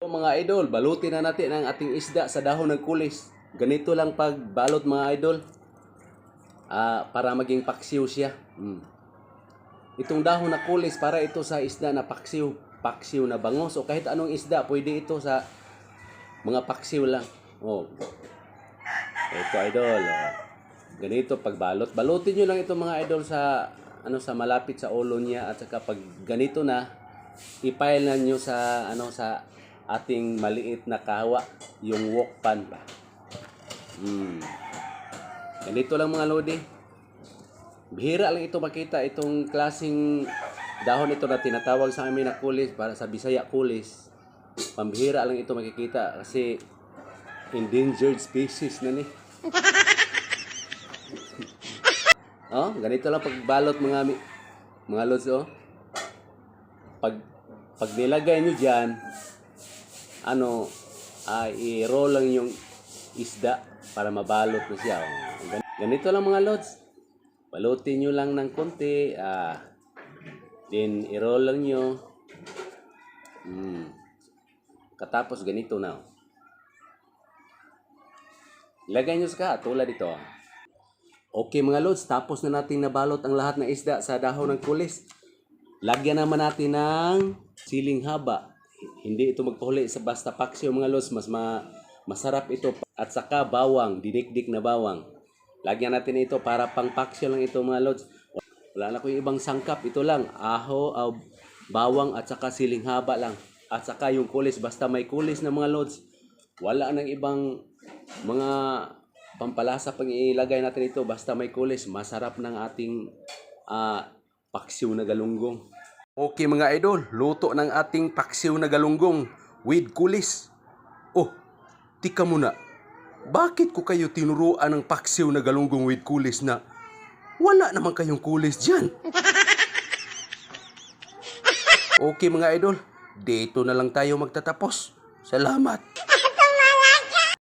Mga idol, balutin na natin ang ating isda sa dahon ng kulis. Ganito lang pagbalot mga idol. Para maging paksiw siya. Itong dahon na kulis para ito sa isda na paksiw. Paksiw na bangos o kahit anong isda, pwede ito sa mga paksiw lang. Ito idol. Ganito pagbalot. Balutin nyo lang ito mga idol sa sa malapit sa ulo niya, at saka pag ganito na, i-pile na nyo sa sa ating maliit na kawa, yung wok pan pa. Ganito lang mga lodi. Bihira lang ito makita itong klaseng dahon ito na tinatawag sa amin na kulis, para sa Bisaya kulis. Pambihira lang ito makikita kasi endangered species na ni. Ganito lang pagbalot mga lods. Pag nilagay nyo dyan, i-roll lang yung isda para mabalot na siya. Ganito lang mga lods. Balutin nyo lang ng konti. Then i-roll lang nyo. Katapos ganito na. Ilagay nyo sa tulad ito. Okay mga lods, tapos na natin nabalot ang lahat ng isda sa dahon ng kulis. Lagyan naman natin ng siling haba. Hindi ito magpahuli sa basta paksiw mga lods. Masarap ito. At saka bawang, dinikdik na bawang. Lagyan natin ito para pang paksiw lang ito mga lods. Wala na ko yung ibang sangkap. Ito lang, bawang at saka siling haba lang. At saka yung kulis, basta may kulis na mga lods. Wala nang ibang mga pampalasa pang ilagay natin ito. Basta may kulis, masarap ng ating paksiw na galunggong. Okay mga idol, luto ng ating paksiw na galunggong with kulis. Tika muna. Bakit ko kayo tinuruan ng paksiw na galunggong with kulis na wala naman kayong kulis dyan? Okay mga idol, dito na lang tayo magtatapos. Salamat.